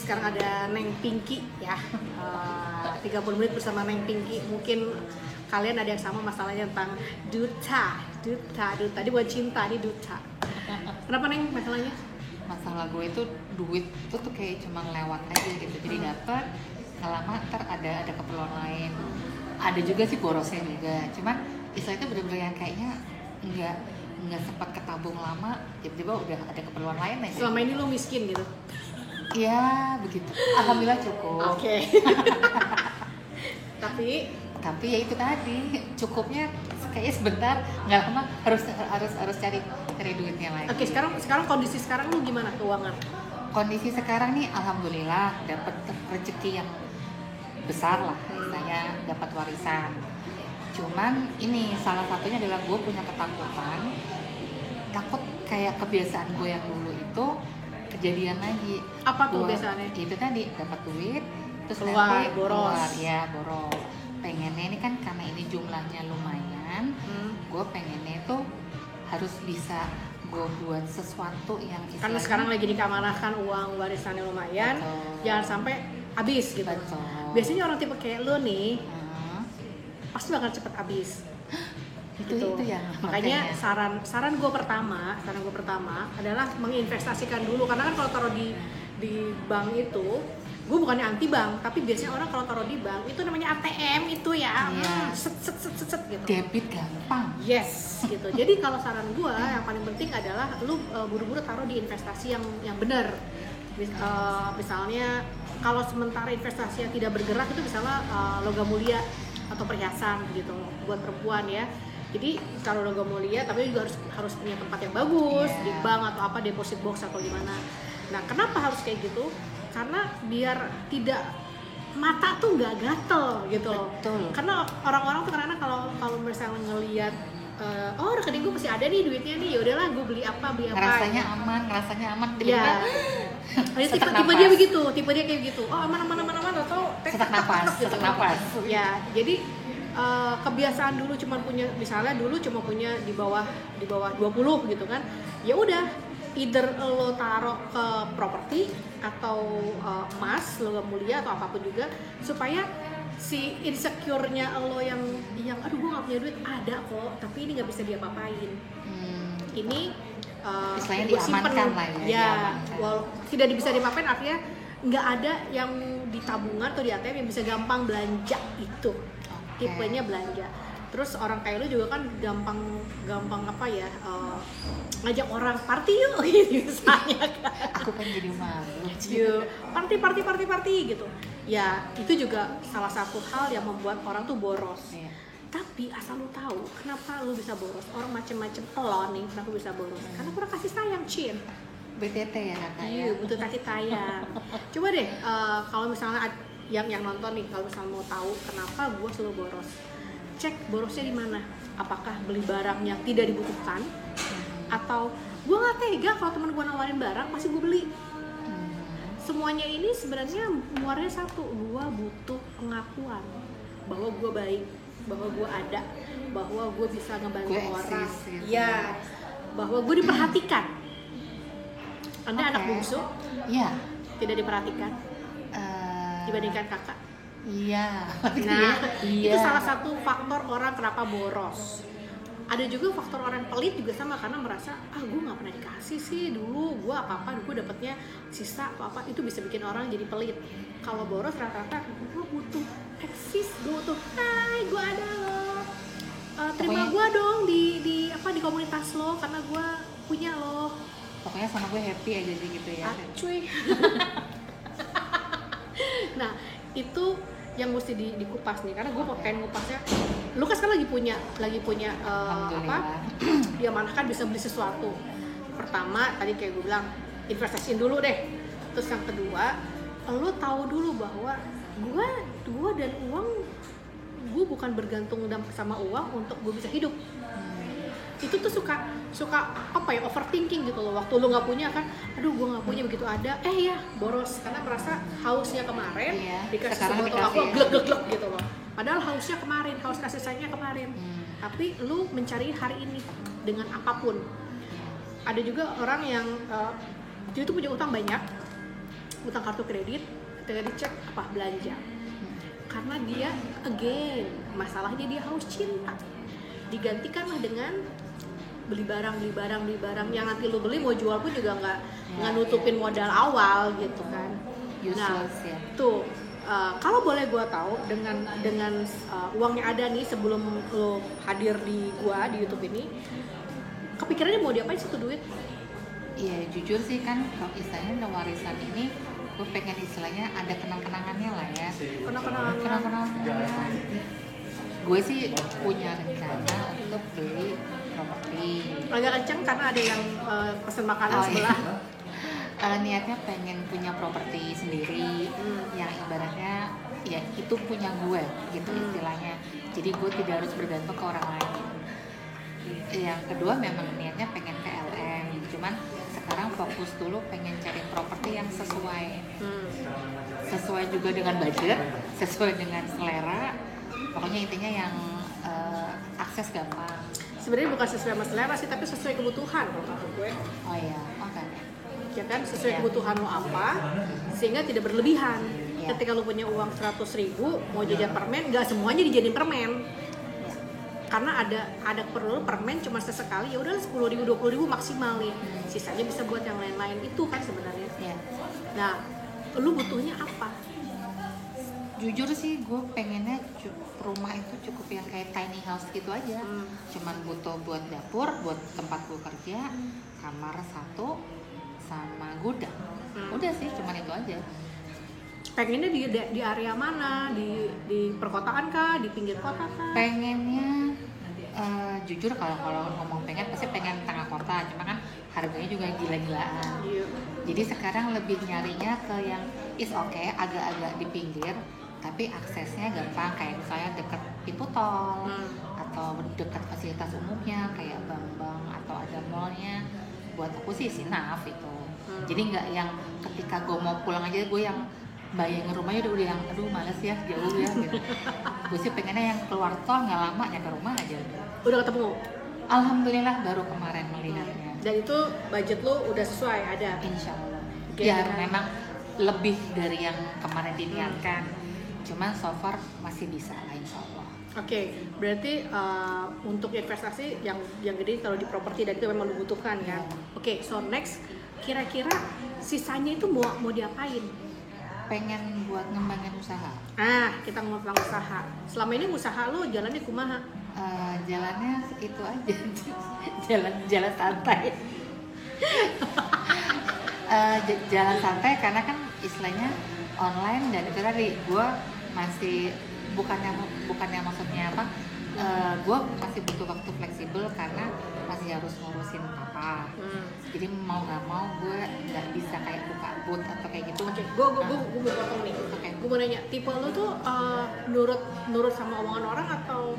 sekarang ada Neng Pinky ya. 30 menit bersama Neng Pinky. Mungkin kalian ada yang sama masalahnya tentang duta. Dia bukan cinta, dia duta. Kenapa Neng masalahnya? Masalah gue itu duit itu tuh kayak cuma lewat aja gitu. Jadi dapat, nggak lama ntar ada keperluan lain. Ada juga sih borosnya juga. Cuma istilahnya bener-bener yang kayaknya nggak sempat ketabung lama, tiba-tiba udah ada keperluan lain aja. Selama ini lo miskin gitu? Ya begitu. Alhamdulillah cukup. Oke. Tapi ya itu tadi cukupnya kayaknya sebentar, nggak lama harus cari duitnya lagi. Oke, sekarang kondisi sekarang lu gimana keuangan? Kondisi sekarang nih alhamdulillah dapat rezeki yang besar lah, saya dapat warisan. Cuman ini salah satunya adalah gue punya ketakutan, takut kayak kebiasaan gue yang dulu itu kejadian lagi. Apa tuh kebiasaannya? Itu tadi dapat duit terus keluar, nanti boros. Boros. Pengennya ini kan karena ini jumlahnya lumayan, gue pengennya itu harus bisa gue buat sesuatu yang karena sekarang lagi dikamanahkan uang warisannya lumayan. Betul. Jangan sampai habis gitu. Betul. Biasanya orang tipe kayak lo nih pasti bakal cepet habis. Itu ya. Makanya saran gue pertama adalah menginvestasikan dulu, karena kan kalau taruh di bank itu, gue bukannya anti bank, tapi biasanya orang kalau taruh di bank itu namanya ATM itu ya, set gitu. Debit gampang. Yes, gitu. Jadi kalau saran gue yang paling penting adalah lu buru-buru taruh di investasi yang benar. Misalnya kalau sementara investasi yang tidak bergerak itu misalnya logam mulia atau perhiasan gitu buat perempuan ya. Jadi kalau logam mulia tapi juga harus punya tempat yang bagus di bank atau apa, deposit box atau gimana. Nah, kenapa harus kayak gitu? Karena biar tidak mata tuh nggak gatel gitu loh. Karena orang-orang tuh karena kalau misalnya ngelihat rekening gue masih ada nih duitnya nih, yaudahlah gue beli apa. Ngerasanya aman. Ya. tipe dia begitu, tipe dia kayak gitu. Oh aman atau sesak napas. Ya, jadi kebiasaan dulu cuma punya di bawah 20 gitu kan. Ya udah, either lo taruh ke properti atau emas, logam mulia atau apapun juga, supaya si insecure-nya lo yang aduh gue nggak punya duit, ada kok, tapi ini nggak bisa diapa-apain. Ini istilahnya diamankan lah ya. Tidak bisa diapa-apain artinya nggak ada yang di tabungan atau di ATM yang bisa gampang belanja itu. Tipenya belanja. Terus orang kayak lu juga kan gampang apa ya, ngajak orang party yuk gitu misalnya kan. Aku kan jadi malu. Party gitu. Ya, itu juga salah satu hal yang membuat orang tuh boros. Tapi asal lu tahu kenapa lu bisa boros. Orang macem-macem lo nih kenapa bisa boros? Karena kurang kasih sayang, Cin. BTT ya kakak. Iya, butuh kasih sayang. Coba deh kalau misalnya yang nonton nih, kalau misalnya mau tahu kenapa gue selalu boros, cek borosnya di mana. Apakah beli barang yang tidak dibutuhkan, atau gue nggak tega kalau teman gue nawarin barang pasti gue beli. Semuanya ini sebenarnya muaranya satu, gue butuh pengakuan bahwa gue baik, bahwa gue ada, bahwa gue bisa ngebantu orang, ya, bahwa gue diperhatikan. Anda anak bungsu, tidak diperhatikan dibandingkan kakak. Nah, itu salah satu faktor orang kenapa boros. Ada juga faktor orang pelit juga sama, karena merasa gue nggak pernah dikasih sih dulu, gue apa gue dapetnya sisa apa itu bisa bikin orang jadi pelit. Kalau boros rata-rata gue butuh eksis, gue butuh gue ada loh, terima gue dong di komunitas lo karena gue punya lo. Pokoknya sama gue happy aja sih gitu ya. Cuy. Nah itu yang mesti dikupas nih, karena gue pengen ngupasnya. Lu kan sekarang lagi punya diamanahkan bisa beli sesuatu. Pertama tadi kayak gue bilang, investasiin dulu deh. Terus yang kedua, lu tahu dulu bahwa gue dan uang, gue bukan bergantung sama uang untuk gue bisa hidup. Itu tuh suka apa ya, overthinking gitu loh. Waktu lu nggak punya kan, aduh gue nggak punya, begitu ada ya boros karena merasa hausnya kemarin dikasih sebotol aku glek gitu loh. Padahal hausnya kemarin, haus kasih sayangnya kemarin. Tapi lu mencari hari ini dengan apapun. Ada juga orang yang dia tuh punya utang banyak, utang kartu kredit, ketika dicek apa belanja. Karena dia again masalahnya dia haus cinta. Digantikanlah dengan beli barang yang nanti lu beli mau jual pun juga nggak nutupin modal awal gitu kan. Useless, ya. Tuh kalau boleh gua tahu dengan uang yang ada nih sebelum lo hadir di gua di YouTube ini, kepikirannya mau diapain sih tuh duit? Iya, jujur sih kan kalau istilahnya warisan ini gue pengen istilahnya ada kenang-kenangannya lah ya. Kenang-kenangan. Gue sih punya rencana untuk beli properti. Agak kenceng karena ada yang pesen makanan sebelah. Niatnya pengen punya properti sendiri yang ibaratnya ya itu punya gue gitu istilahnya. Jadi gue tidak harus bergantung ke orang lain. Yang kedua memang niatnya pengen ke LM, cuman sekarang fokus dulu pengen cari properti yang sesuai juga dengan budget, sesuai dengan selera, pokoknya intinya yang akses gampang. Sebenarnya bukan sesuai sama selera sih, tapi sesuai kebutuhan kalau kata gue. Oh iya, oke. Ya kan, sesuai kebutuhan lo apa, sehingga tidak berlebihan. Yeah. Ketika lo punya uang 100.000, mau jajan permen, nggak semuanya dijadiin permen. Karena ada perlu permen cuma sesekali, ya udah 10.000 20.000 maksimal nih, sisanya bisa buat yang lain-lain itu kan sebenarnya. Nah, lu butuhnya apa? Jujur sih gue pengennya rumah itu cukup yang kayak tiny house gitu aja, cuman butuh buat dapur, buat tempat gue kerja, kamar 1 sama gudang. Udah sih cuman itu aja. Pengennya di area mana? Di perkotaan kah? Di pinggir kota kah? Pengennya jujur kalau ngomong pengen pasti pengen tengah kota, cuma kan harganya juga gila-gilaan. Jadi sekarang lebih nyarinya ke yang is okay, agak-agak di pinggir tapi aksesnya gampang, kayak misalnya dekat pintu tol atau dekat fasilitas umumnya kayak bank-bank atau ada mallnya. Buat aku sih enough itu. Jadi nggak yang ketika gue mau pulang aja gue yang bayang rumahnya udah yang aduh males ya jauh ya gitu. Gue sih pengennya yang keluar tol nggak lama nyampe rumah aja. Udah ketemu? Alhamdulillah baru kemarin melihatnya. Dan itu budget lo udah sesuai ada? Insya Allah. Okay, ya memang lebih dari yang kemarin diniatkan. Cuman so far masih bisa lah insya Allah. Oke, berarti untuk investasi yang gede kalau di properti dan itu memang dibutuhkan ya. Oke, so next kira-kira sisanya itu mau diapain? Pengen buat ngembangin usaha. Kita ngomong tentang usaha. Selama ini usaha lo jalannya kumaha? Jalannya itu aja. jalan santai. Jalan santai karena kan istilahnya online dan itu tadi gue masih bukannya maksudnya apa? Gue masih butuh waktu fleksibel karena masih harus ngurusin papa. Jadi mau nggak mau gue nggak bisa kayak buka booth atau kayak gitu. Oke, gue mau potong nih. Oke, gue mau nanya, tipe lo tuh nurut sama omongan orang atau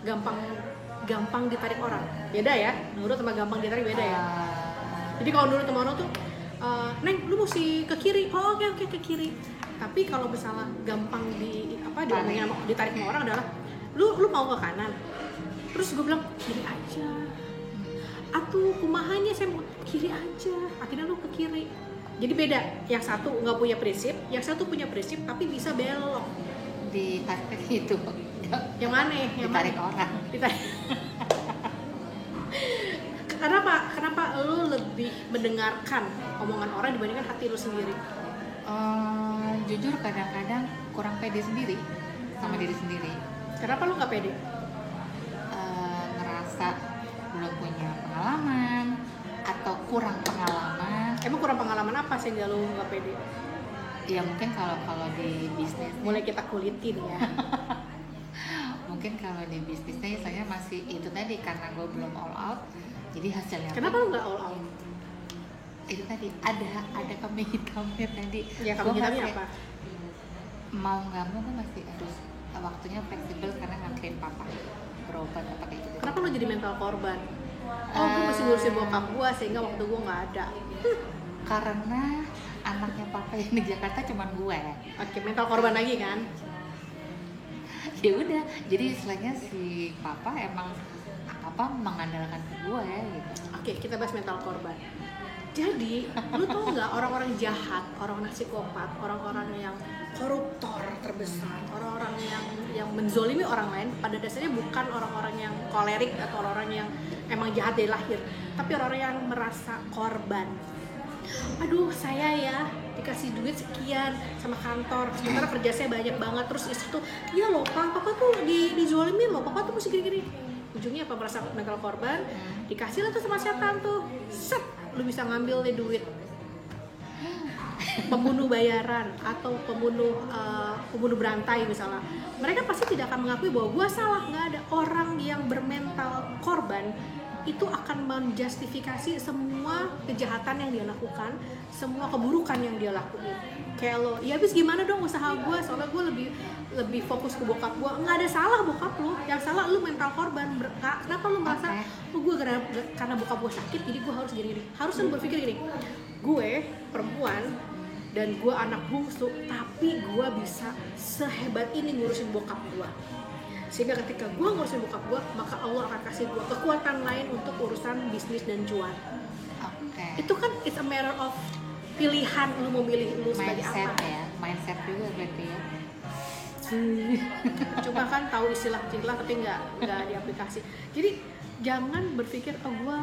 gampang ditarik orang? Beda ya, nurut sama gampang ditarik beda ya. Jadi kalau nurut sama orang tuh, Neng, lu mesti ke kiri. Oh oke ke kiri. Tapi kalau misalnya gampang ditarik sama orang adalah lu mau ke kanan. Terus gue bilang kiri aja. Atuh kumahanya saya mau kiri aja. Akhirnya lu ke kiri. Jadi beda. Yang satu nggak punya prinsip, yang satu punya prinsip tapi bisa belok. Ditarik itu. Yang mana? Ditarik orang. Ditarik. Kenapa lu lebih mendengarkan omongan orang dibandingkan hati lu sendiri? Jujur kadang-kadang kurang pede sendiri sama diri sendiri. Kenapa lu nggak pede? Ngerasa belum punya pengalaman atau kurang pengalaman. Emang kurang pengalaman apa sehingga lu nggak pede? Ya mungkin kalau di bisnis mulai kita kulitin ya. Mungkin kalau di bisnisnya saya masih itu tadi karena gue belum all out. Jadi hasilnya kenapa lu nggak all out? Itu tadi ada kambing hitamnya tadi. Ya kambing hitamnya apa? Mau nggak mau gue masih harus waktunya fleksibel karena nganterin papa berobat apa kayak gitu. Kenapa lu jadi mental korban? Gue masih ngurusin bokap gue sehingga waktu gue nggak ada. Karena anaknya papa yang di Jakarta cuman gue. Oke, mental korban lagi kan? Ya udah, jadi istilahnya si papa emang apa mengandalkan ke gue ya gitu. Oke, kita bahas mental korban. Jadi, lu tau nggak orang-orang jahat, orang-orang psikopat, orang-orang yang koruptor terbesar, orang-orang yang menzolimi orang lain, pada dasarnya bukan orang-orang yang kolerik atau orang-orang yang emang jahat dari lahir, tapi orang-orang yang merasa korban. Aduh, saya ya dikasih duit sekian sama kantor, sementara kerja saya banyak banget, terus istri tuh, iya loh papa tuh dizolimin loh, papa tuh mesti gini-gini. Ujungnya apa, merasa mental korban, dikasih lah tuh sama setan tuh, set, lu bisa ngambil nih duit pembunuh bayaran atau pembunuh berantai misalnya. Mereka pasti tidak akan mengakui bahwa gua salah. Nggak ada orang yang bermental korban itu akan menjustifikasi semua kejahatan yang dia lakukan, semua keburukan yang dia lakuin. Kayak lo, ya habis gimana dong usaha gue, soalnya gue lebih fokus ke bokap gue. Nggak ada salah bokap lo, yang salah lu mental korban. Kenapa lu merasa, oh gue karena bokap gue sakit jadi gue harus gini-gini. Harus lu berpikir gini, gue perempuan dan gue anak bungsu, tapi gue bisa sehebat ini ngurusin bokap gue. Sehingga ketika gue ngurusin bokap gue, maka Allah akan kasih gue kekuatan lain untuk urusan bisnis dan cuan. Itu kan it's a matter of pilihan, lu mau milih lu sebagai mindset apa ya, mindset juga berarti ya. Cuma kan tahu istilah-istilah tapi nggak diaplikasi. Jadi jangan berpikir gue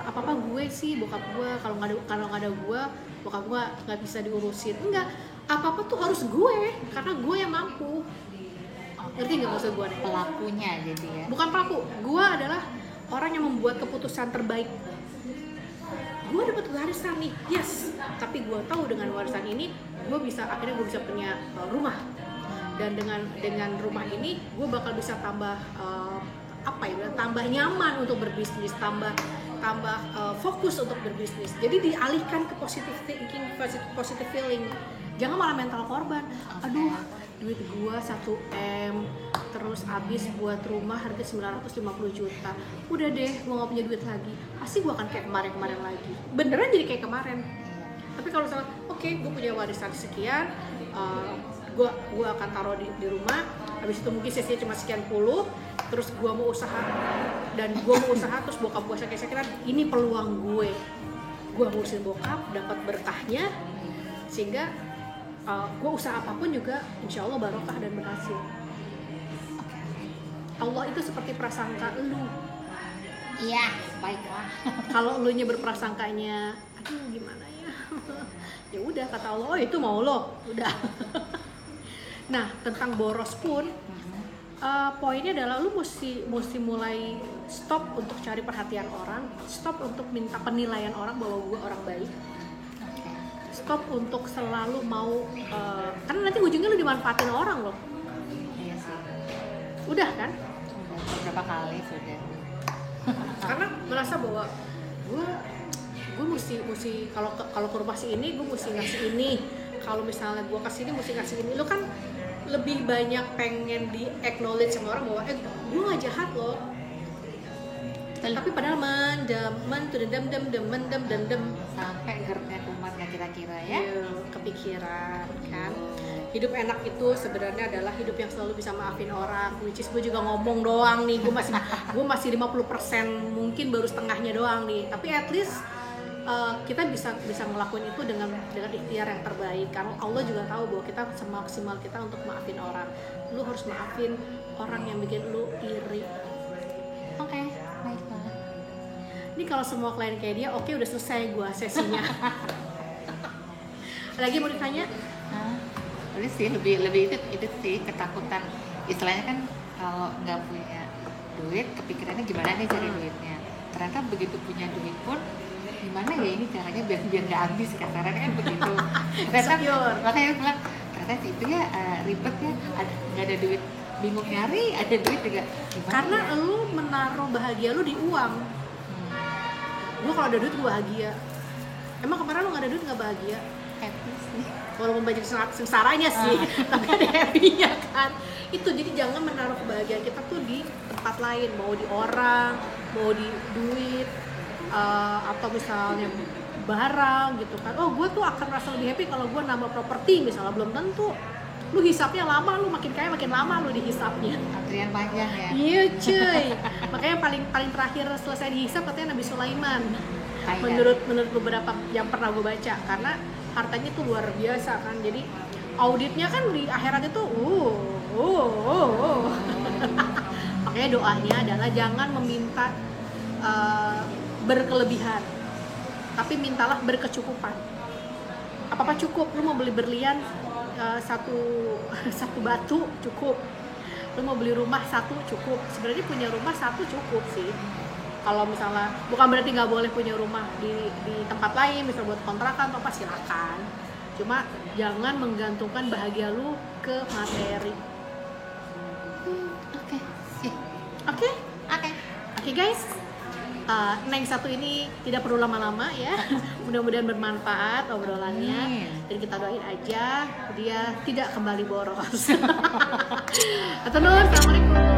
apa gue sih bokap gue, kalau nggak ada gue bokap gue nggak bisa diurusin. Enggak, apa tuh harus gue, karena gue yang mampu. Ngerti nggak maksud gue nih? Pelakunya jadi ya. Bukan pelaku, gue adalah orang yang membuat keputusan terbaik. Gue dapat warisan nih, yes. Tapi gue tahu dengan warisan ini, akhirnya gue bisa punya rumah. Dan dengan rumah ini, gue bakal bisa tambah tambah nyaman untuk berbisnis, tambah fokus untuk berbisnis. Jadi dialihkan ke positive thinking, positive feeling. Jangan malah mental korban. Aduh, duit gua 1M terus habis buat rumah harga 950 juta. Udah deh, gua nggak punya duit lagi. Pasti gua akan kayak kemarin lagi. Beneran jadi kayak kemarin. Tapi kalau misalnya, oke, gua punya warisan sekian, gua akan taruh di rumah. Habis itu mungkin sisinya cuma sekian puluh. Terus gua mau usaha terus bokap gua sakit-sakitan. Ini peluang gua ngurusin bokap, dapat berkahnya, sehingga gue usaha apapun juga insya Allah barokah dan berhasil. Allah itu seperti prasangka lu. Iya, baiklah. Kalau lu nya berprasangkanya, aduh gimana ya, ya udah kata Allah, oh itu mau lo, udah. Nah tentang boros pun, poinnya adalah lu mesti mulai stop untuk cari perhatian orang, stop untuk minta penilaian orang bahwa gue orang baik. Stop untuk selalu mau, karena nanti ujungnya lu dimanfaatin orang loh. Iya sih. Udah kan? Udah beberapa kali sudah. Karena merasa bahwa gue mesti kalau ke rumah si ini gue mesti ngasih ini. Kalau misalnya gue kesini mesti ngasih ini. Lu kan lebih banyak pengen di acknowledge sama orang bahwa gue nggak jahat loh. Tapi padahal mendem sampai gerdnya kumat nggak kira-kira ya. Kepikiran kan. Hidup enak itu sebenarnya adalah hidup yang selalu bisa maafin orang. Which is gue juga ngomong doang nih, gue masih 50%, mungkin baru setengahnya doang nih. Tapi at least kita bisa ngelakuin itu dengan ikhtiar yang terbaik. Karena Allah juga tahu bahwa kita semaksimal kita untuk maafin orang. Lu harus maafin orang yang bikin lu iri. Oke, baiklah. Ini kalau semua klien kayak dia, oke, udah selesai gua sesinya. Lagi mau ditanya? Udah sih, lebih itu sih ketakutan. Istilahnya kan kalau nggak punya duit, kepikirannya gimana nih cari duitnya. Ternyata begitu punya duit pun, gimana ya ini caranya biar nggak habis, kasarnya kan begitu. Makanya aku bilang, ternyata itu ya ribet ya, nggak ada duit, bingung nyari, ada duit juga. Gimana karena ya? Lu menaruh bahagia lu di uang. Gue kalau ada duit gue bahagia. Emang kemarin lu nggak ada duit nggak bahagia? Happy sih. Walaupun banyak sengsaranya sih, tapi ada happy-nya kan. Itu jadi jangan menaruh kebahagiaan kita tuh di tempat lain, mau di orang, mau di duit, atau misalnya barang gitu kan. Oh gue tuh akan merasa lebih happy kalau gue nambah properti misalnya, belum tentu. Lu hisapnya lama, lu makin kaya makin lama lu dihisapnya. Antrian panjang ya. Iya cuy. Makanya paling terakhir selesai dihisap katanya Nabi Sulaiman. menurut beberapa yang pernah gue baca, karena hartanya tuh luar biasa kan. Jadi auditnya kan di akhirat itu makanya doanya adalah jangan meminta berkelebihan, tapi mintalah berkecukupan. Apa cukup, lu mau beli berlian satu batu cukup, lu mau beli rumah satu cukup. Sebenarnya punya rumah satu cukup sih. Kalau misalnya, bukan berarti nggak boleh punya rumah di tempat lain, misalnya buat kontrakan atau apa, silakan. Cuma jangan menggantungkan bahagia lu ke materi. Oke guys, Neng satu ini tidak perlu lama-lama ya. Mudah-mudahan bermanfaat obrolannya. Dan kita doain aja dia tidak kembali boros. Assalamualaikum.